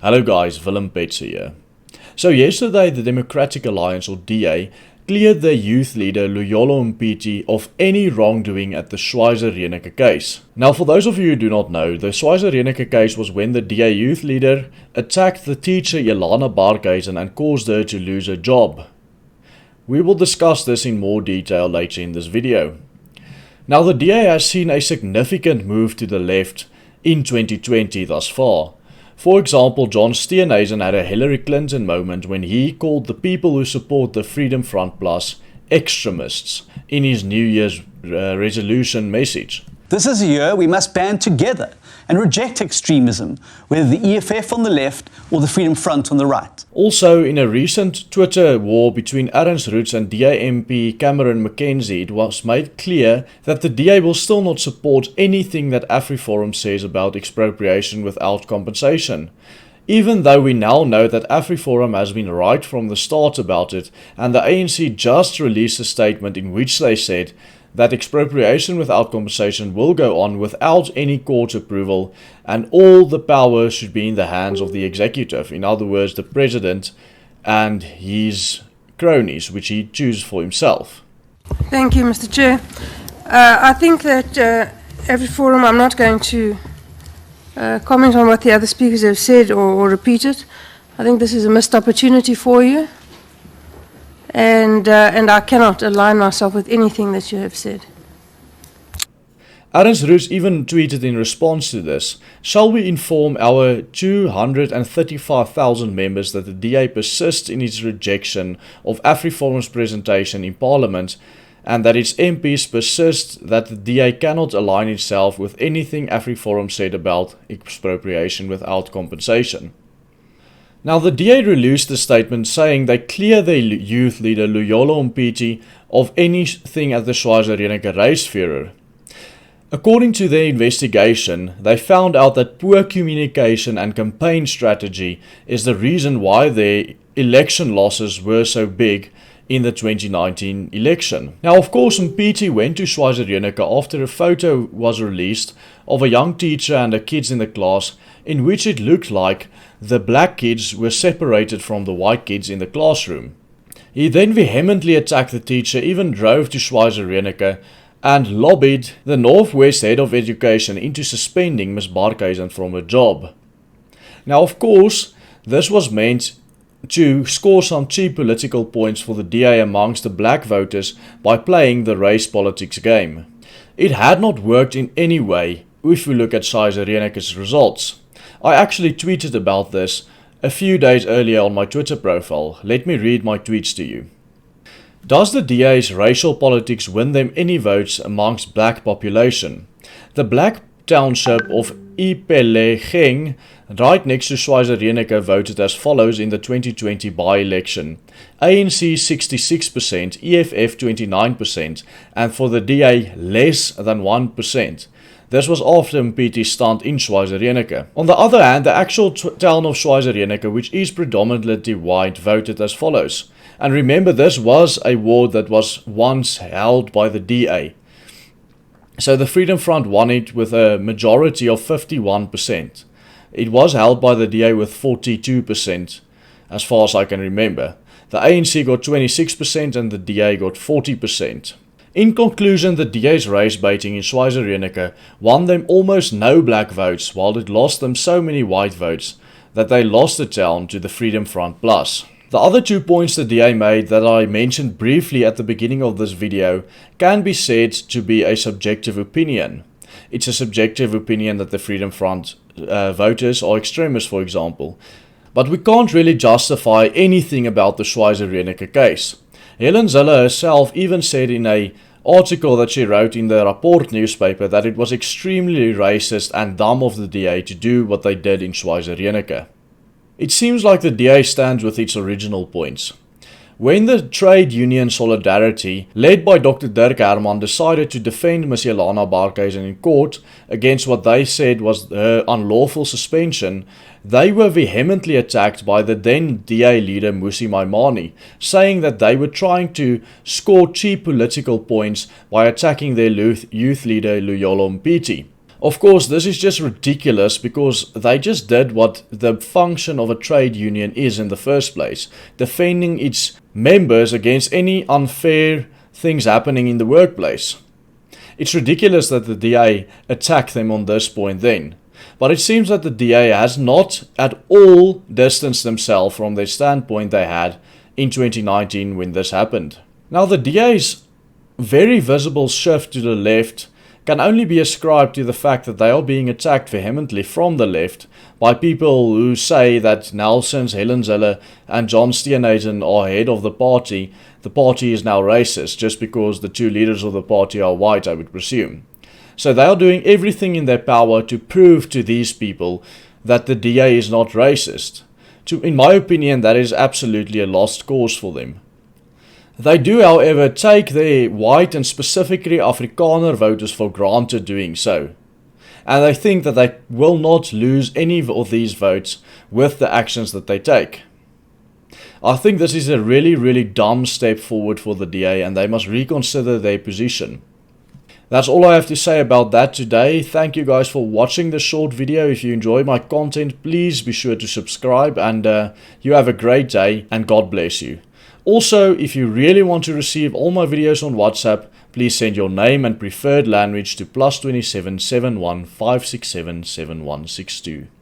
Hello guys, Willem Petzer here. So yesterday the Democratic Alliance, or DA, cleared their youth leader Loyolo Mpiti of any wrongdoing at the Schweizer-Reneke case. Now for those of you who do not know, the Schweizer-Reneke case was when the DA youth leader attacked the teacher Elana Barkhuizen and caused her to lose her job. We will discuss this in more detail later in this video. Now the DA has seen a significant move to the left in 2020 thus far. For example, John Steenhuisen had a Hillary Clinton moment when he called the people who support the Freedom Front Plus extremists in his New Year's resolution message. This is a year we must band together and reject extremism, whether the EFF on the left or the Freedom Front on the right. Also, in a recent Twitter war between Ernst Roets and DA MP Cameron McKenzie, it was made clear that the DA will still not support anything that AfriForum says about expropriation without compensation. Even though we now know that AfriForum has been right from the start about it, and the ANC just released a statement in which they said that expropriation without compensation will go on without any court approval, and all the power should be in the hands of the executive, in other words the president and his cronies, which he chooses for himself. Thank you, Mr. Chair. I think that AfriForum, I'm not going to comment on what the other speakers have said or repeated. I think this is a missed opportunity for you. And I cannot align myself with anything that you have said. Ernst Roets even tweeted in response to this, "Shall we inform our 235,000 members that the DA persists in its rejection of AfriForum's presentation in Parliament and that its MPs persist that the DA cannot align itself with anything AfriForum said about expropriation without compensation." Now the DA released a statement saying they clear their youth leader Loyolo Mpiti of anything at the Schweizer-Reneke raceführer. According to their investigation, they found out that poor communication and campaign strategy is the reason why their election losses were so big in the 2019 election. Now of course Mpiti went to Schweizer-Reneke after a photo was released of a young teacher and the kids in the class in which it looked like the black kids were separated from the white kids in the classroom. He then vehemently attacked the teacher, even drove to Schweizer-Reneke and lobbied the Northwest Head of Education into suspending Ms. Barkhuizen from her job. Now of course, this was meant to score some cheap political points for the DA amongst the black voters by playing the race politics game. It had not worked in any way if we look at Schweizer-Reneke's results. I actually tweeted about this a few days earlier on my Twitter profile. Let me read my tweets to you. Does the DA's racial politics win them any votes amongst black population? The black township of Ipelecheng, right next to Schweizer-Reneke, voted as follows in the 2020 by-election. ANC 66%, EFF 29%, and for the DA less than 1%. This was after Mpiti's stunt in Schweizer-Reneke. On the other hand, the actual town of Schweizer-Reneke, which is predominantly white, voted as follows. And remember, this was a ward that was once held by the DA. So the Freedom Front won it with a majority of 51%. It was held by the DA with 42%, as far as I can remember. The ANC got 26% and the DA got 40%. In conclusion, the DA's race baiting in Schweizer-Reneke won them almost no black votes, while it lost them so many white votes that they lost the town to the Freedom Front Plus. The other 2 points the DA made that I mentioned briefly at the beginning of this video can be said to be a subjective opinion. It's a subjective opinion that the Freedom Front voters are extremists, for example. But we can't really justify anything about the Schweizer-Reneke case. Helen Zille herself even said in an article that she wrote in the Rapport newspaper that it was extremely racist and dumb of the DA to do what they did in Schweizer-Reneke. It seems like the DA stands with its original points. When the trade union Solidarity, led by Dr. Dirk Herman, decided to defend Ms. Elana Barkhuizen in court against what they said was her unlawful suspension, they were vehemently attacked by the then DA leader Mmusi Maimane, saying that they were trying to score cheap political points by attacking their youth leader Loyolo Mpiti. Of course, this is just ridiculous because they just did what the function of a trade union is in the first place, defending its members against any unfair things happening in the workplace. It's ridiculous that the DA attacked them on this point then, but it seems that the DA has not at all distanced themselves from their standpoint they had in 2019 when this happened. Now, the DA's very visible shift to the left can only be ascribed to the fact that they are being attacked vehemently from the left by people who say that Nelson's, Helen Zille and John Steenhuisen are head of the party is now racist just because the two leaders of the party are white, I would presume. So they are doing everything in their power to prove to these people that the DA is not racist. In my opinion, that is absolutely a lost cause for them. They do, however, take their white and specifically Afrikaner voters for granted doing so. And they think that they will not lose any of these votes with the actions that they take. I think this is a really, really dumb step forward for the DA and they must reconsider their position. That's all I have to say about that today. Thank you guys for watching this short video. If you enjoy my content, please be sure to subscribe and you have a great day and God bless you. Also, if you really want to receive all my videos on WhatsApp, please send your name and preferred language to +27 71 567 7162.